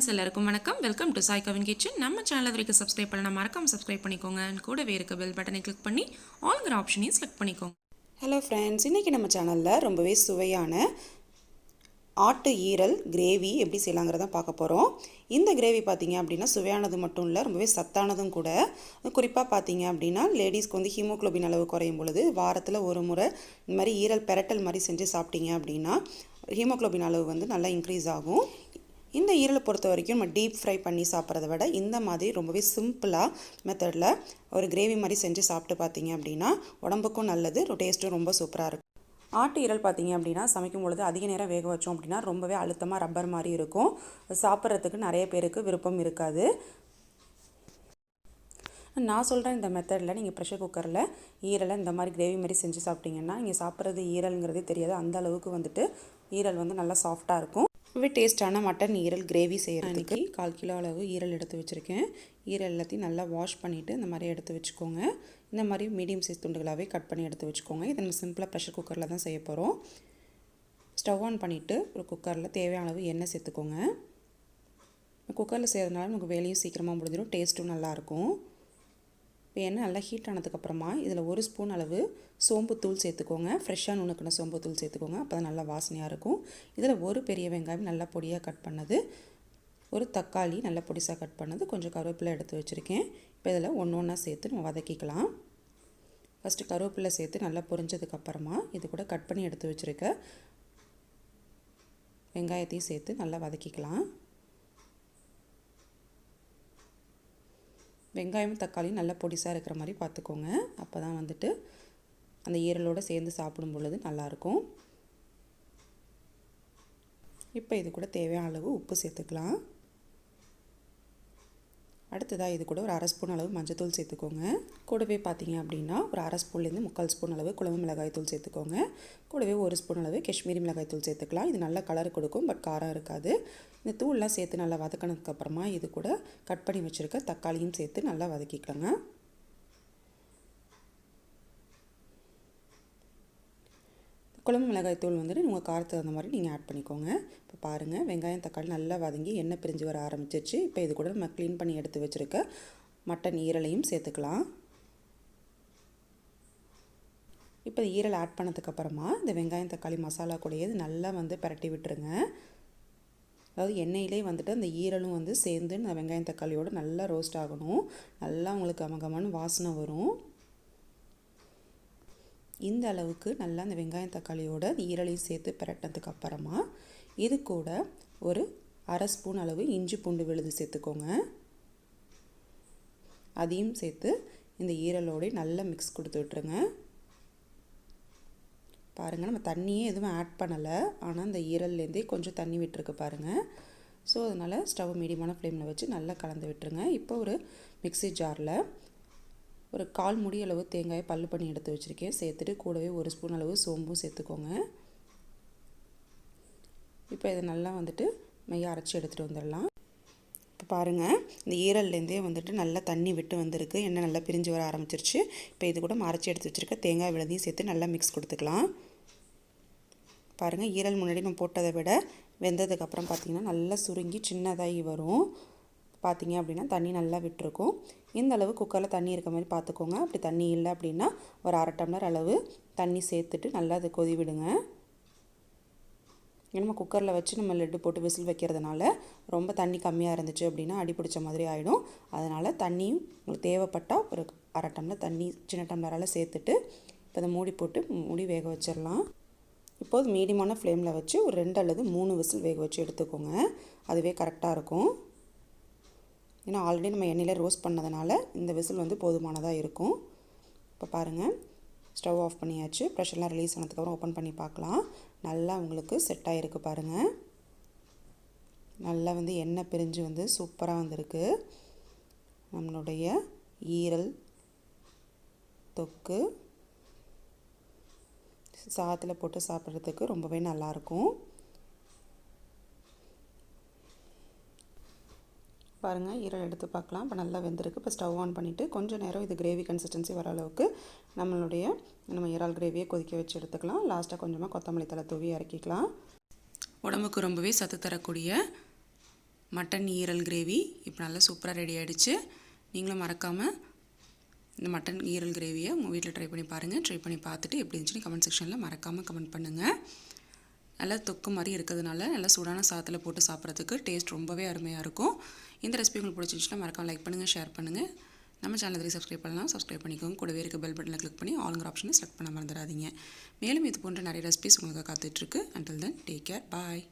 Friends எல்லாருக்கும் வணக்கம். Welcome to Sai Kavin kitchen. நம்ம சேனல் வரைக்கும் சப்ஸ்கிரைப் பண்ணலாம், மறக்காம சப்ஸ்கிரைப் பண்ணிக்கோங்க. கூடவே இருக்க பெல் பட்டனை கிளிக் பண்ணி ஆல்ங்கிற ஆப்ஷனையும் செலக்ட் பண்ணிக்கோங்க. ஹலோ ஃப்ரெண்ட்ஸ், இன்றைக்கி நம்ம சேனலில் ரொம்பவே சுவையான ஆட்டு ஈரல் கிரேவி எப்படி செய்யலாங்கிறத பார்க்க போகிறோம். இந்த கிரேவி பார்த்திங்க அப்படின்னா சுவையானது மட்டும் இல்லை, ரொம்பவே சத்தானதும் கூட. குறிப்பாக பார்த்திங்க அப்படின்னா லேடிஸ்க்கு வந்து ஹீமோக்ளோபின் அளவு குறையும் பொழுது வாரத்தில் ஒரு முறை இந்த மாதிரி ஈரல் பெரட்டல் மாதிரி செஞ்சு சாப்பிட்டீங்க அப்படின்னா ஹீமோக்ளோபின் அளவு வந்து நல்லா இன்க்ரீஸ் ஆகும். இந்த ஈரலை பொறுத்த வரைக்கும் நம்ம டீப் ஃப்ரை பண்ணி சாப்பிட்றத விட இந்த மாதிரி ரொம்பவே சிம்பிளாக மெத்தடில் ஒரு கிரேவி மாதிரி செஞ்சு சாப்பிட்டு பார்த்தீங்க அப்படின்னா உடம்புக்கும் நல்லது, டேஸ்ட்டும் ரொம்ப சூப்பராக இருக்கும். ஆட்டு ஈரல் பார்த்திங்க அப்படின்னா சமைக்கும் பொழுது அதிக நேரம் வேக வச்சோம் அப்படின்னா ரொம்பவே அழுத்தமாக ரப்பர் மாதிரி இருக்கும். சாப்பிட்றதுக்கு நிறைய பேருக்கு விருப்பம் இருக்காது. நான் சொல்கிறேன் இந்த மெத்தடில் நீங்கள் ப்ரெஷர் குக்கரில் ஈரலை இந்த மாதிரி கிரேவி மாதிரி செஞ்சு சாப்பிட்டிங்கன்னா நீங்கள் சாப்பிட்றது ஈரல்ங்கிறதே தெரியாது. அந்த அளவுக்கு வந்துட்டு ஈரல் வந்து நல்லா சாஃப்டாக இருக்கும். ரொம்ப டேஸ்ட்டான மட்டன் ஈரல் கிரேவி செய்கிறதுக்கு 1/4 கிலோ அளவு ஈரல் எடுத்து வச்சுருக்கேன். ஈரல் எல்லாத்தையும் நல்லா வாஷ் பண்ணிவிட்டு இந்த மாதிரி எடுத்து வச்சுக்கோங்க. இந்த மாதிரி மீடியம் சைஸ் துண்டுகளாகவே கட் பண்ணி எடுத்து வச்சுக்கோங்க. இதை நம்ம சிம்பிளாக ப்ரெஷர் குக்கரில் தான் செய்ய போகிறோம். ஸ்டவ் ஆன் பண்ணிவிட்டு ஒரு குக்கரில் தேவையான அளவு எண்ணெய் சேர்த்துக்கோங்க. குக்கரில் செய்கிறதுனால நமக்கு வேலையும் சீக்கிரமாக முடிஞ்சிடும், டேஸ்ட்டும் நல்லாயிருக்கும். இப்போ எண்ணெய் நல்லா ஹீட் ஆனதுக்கப்புறமா இதில் 1 ஸ்பூன் அளவு சோம்புத்தூள் சேர்த்துக்கோங்க. ஃப்ரெஷ்ஷாக நுணுக்கின சோம்புத்தூள் சேர்த்துக்கோங்க, அப்போ தான் நல்லா வாசனையாக இருக்கும். இதில் ஒரு பெரிய வெங்காயம் நல்லா பொடியாக கட் பண்ணது, ஒரு தக்காளி நல்லா பொடிசாக கட் பண்ணது, கொஞ்சம் கருவேப்பிலை எடுத்து வச்சுருக்கேன். இப்போ இதில் ஒன்றா சேர்த்து நம்ம வதக்கிக்கலாம். ஃபஸ்ட்டு கருவேப்பிலை சேர்த்து நல்லா பொரிஞ்சதுக்கப்புறமா இது கூட கட் பண்ணி எடுத்து வச்சுருக்க வெங்காயத்தையும் சேர்த்து நல்லா வதக்கிக்கலாம். வெங்காயம் தக்காளியும் நல்லா பொடிசாக இருக்கிற மாதிரி பார்த்துக்கோங்க, அப்போ தான் வந்துட்டு அந்த ஈரலோடு சேர்ந்து சாப்பிடும் பொழுது நல்லாயிருக்கும். இப்போ இது கூட தேவையான அளவு உப்பு சேர்த்துக்கலாம். அடுத்ததாக இது கூட ஒரு 1/2 ஸ்பூன் அளவு மஞ்சள்தூள் சேர்த்துக்கோங்க. கூடவே பார்த்தீங்க அப்படின்னா ஒரு 1/2 ஸ்பூன்லேருந்து 3/4 ஸ்பூன் அளவு குழம்பு மிளகாய் தூள் சேர்த்துக்கோங்க. கூடவே 1 ஸ்பூன் அளவு காஷ்மீரி மிளகாய் தூள் சேர்த்துக்கலாம். இது நல்ல கலர் கொடுக்கும், பட் காரம் இருக்காது. இந்த தூள்லாம் சேர்த்து நல்லா வதக்கினதுக்கப்புறமா இது கூட கட் பண்ணி வச்சுருக்க தக்காளியும் சேர்த்து நல்லா வதக்கிக்கலாங்க. குழம்பு மிளகாய் தூள் வந்துட்டு உங்கள் காரத்துக்கு தகுந்த மாதிரி நீங்கள் ஆட் பண்ணிக்கோங்க. இப்போ பாருங்கள், வெங்காயம் தக்காளி நல்லா வதங்கி எண்ணெய் பிரிஞ்சு வர ஆரம்பிச்சிருச்சு. இப்போ இது கூட நம்ம க்ளீன் பண்ணி எடுத்து வச்சுருக்க மட்டன் ஈரலையும் சேர்த்துக்கலாம். இப்போ ஈரல் ஆட் பண்ணதுக்கப்புறமா இந்த வெங்காயம் தக்காளி மசாலா கூடயே நல்லா வந்து பரட்டி விட்டுருங்க. அதாவது எண்ணெயிலே வந்துட்டு அந்த ஈரலும் வந்து சேர்ந்து இந்த வெங்காயம் தக்காளியோடு நல்லா ரோஸ்ட் ஆகணும். நல்லா உங்களுக்கு கமகமான வாசனை வரும். இந்த அளவுக்கு நல்லா அந்த வெங்காயம் தக்காளியோட ஈரலையும் சேர்த்து பிரட்டினதுக்கப்புறமா இது கூட ஒரு 1/2 ஸ்பூன் அளவு இஞ்சி பூண்டு விழுது சேர்த்துக்கோங்க. அதையும் சேர்த்து இந்த ஈரலோடு நல்லா மிக்ஸ் கொடுத்து விட்டுருங்க. பாருங்கள், நம்ம தண்ணியே எதுவும் ஆட் பண்ணலை, ஆனால் அந்த ஈரல்லேருந்தே கொஞ்சம் தண்ணி விட்டுருக்கு பாருங்கள். ஸோ அதனால் ஸ்டவ் மீடியமான ஃப்ளேமில் வச்சு நல்லா கலந்து விட்டுருங்க. இப்போ ஒரு மிக்ஸி ஜாரில் ஒரு 1/4 மூடி அளவு தேங்காயை பல்லு பண்ணி எடுத்து வச்சுருக்கேன். சேர்த்துட்டு கூடவே 1 ஸ்பூன் அளவு சோம்பும் சேர்த்துக்கோங்க. இப்போ இதை நல்லா வந்துட்டு மைய அரைச்சி எடுத்துகிட்டு வந்துடலாம். இப்போ பாருங்கள், இந்த ஈரல்லேருந்தே வந்துட்டு நல்லா தண்ணி விட்டு வந்திருக்கு, எண்ணெய் நல்லா பிரிஞ்சு வர ஆரம்பிச்சிருச்சு. இப்போ இது கூட அரைச்சி எடுத்து வச்சுருக்க தேங்காய் விழுதையும் சேர்த்து நல்லா மிக்ஸ் கொடுத்துக்கலாம். பாருங்கள், ஈரல் முன்னாடி நம்ம போட்டதை விட வெந்ததுக்கப்புறம் பார்த்திங்கன்னா நல்லா சுருங்கி சின்னதாகி வரும். பார்த்திங்க அப்படின்னா தண்ணி நல்லா விட்டுருக்கும். இந்த அளவு குக்கரில் தண்ணி இருக்க மாதிரி பார்த்துக்கோங்க. அப்படி தண்ணி இல்லை அப்படின்னா ஒரு 1/2 டம்ளர் அளவு தண்ணி சேர்த்துட்டு நல்லா அதை கொதி விடுங்க. நம்ம குக்கரில் வச்சு நம்ம லெட்டு போட்டு விசில் வைக்கிறதுனால ரொம்ப தண்ணி கம்மியாக இருந்துச்சு அப்படின்னா அடி பிடிச்ச மாதிரி ஆகிடும். அதனால் தண்ணி உங்களுக்கு தேவைப்பட்டால் ஒரு 1/2 டம்ளர் தண்ணி சின்ன டம்ளரால் சேர்த்துட்டு இப்போ அதை மூடி போட்டு மூடி வேக வச்சிடலாம். இப்போது மீடியமான ஃப்ளேமில் வச்சு ஒரு 2 அல்லது 3 விசில் வேக வச்சு எடுத்துக்கோங்க. அதுவே கரெக்டாக இருக்கும். ஏன்னா ஆல்ரெடி நம்ம எண்ணெயில் ரோஸ்ட் பண்ணதுனால இந்த விசில் வந்து போதுமானதாக இருக்கும். இப்போ பாருங்கள், ஸ்டவ் ஆஃப் பண்ணியாச்சு. ப்ரெஷர்லாம் ரிலீஸ் ஆனதுக்கப்புறம் ஓப்பன் பண்ணி பார்க்கலாம். நல்லா உங்களுக்கு செட் ஆகிருக்கு பாருங்கள். நல்லா வந்து எண்ணெய் பிரிஞ்சு வந்து சூப்பராக வந்திருக்கு. நம்மளுடைய ஈரல் தொக்கு சாதத்தில் போட்டு சாப்பிட்றதுக்கு ரொம்பவே நல்லாயிருக்கும். பாருங்கள், ஈரல் எடுத்து பார்க்கலாம். இப்போ நல்லா வெந்திருக்கு. இப்போ ஸ்டவ் ஆன் பண்ணிவிட்டு கொஞ்சம் நேரம் இது கிரேவி கன்சிஸ்டன்சி வர அளவுக்கு நம்ம இறால் கிரேவியை கொதிக்க வச்சு எடுத்துக்கலாம். லாஸ்ட்டாக கொஞ்சமாக கொத்தமல்லி தழை தூவி இறக்கிக்கலாம். உடம்புக்கு ரொம்பவே சத்து தரக்கூடிய மட்டன் ஈரல் கிரேவி இப்போ நல்லா சூப்பராக ரெடி ஆகிடுச்சு. நீங்களும் மறக்காமல் இந்த மட்டன் ஈரல் கிரேவியை உங்கள் வீட்டில் ட்ரை பண்ணி பாருங்கள். ட்ரை பண்ணி பார்த்துட்டு எப்படி இருந்துச்சுன்னு கமெண்ட் செக்ஷனில் மறக்காமல் கமெண்ட் பண்ணுங்கள். நல்லா தொக்கு மாதிரி இருக்கிறதுனால நல்லா சூடான சாதத்தில் போட்டு சாப்பிட்றதுக்கு டேஸ்ட் ரொம்பவே அருமையாக இருக்கும். இந்த ரெசிபி உங்களுக்கு பிடிச்சிருந்துச்சுன்னா மறக்காம லைக் பண்ணுங்கள், ஷேர் பண்ணுங்கள். நம்ம சேனலுக்கு சப்ஸ்கிரைப் பண்ணலாம், சப்ஸ்கிரைப் பண்ணிக்கோங்க. கூடவே இருக்க பெல் பட்டனை கிளிக் பண்ணி ஆல்ங்கிற ஆப்ஷனை செலக்ட் பண்ண மறந்துடாதீங்க. மேலும் இது போன்ற நிறைய ரெசிபிஸ் உங்களுக்கு காத்துட்ருக்கு. அண்டில் தென் டேக் கேர், பாய்.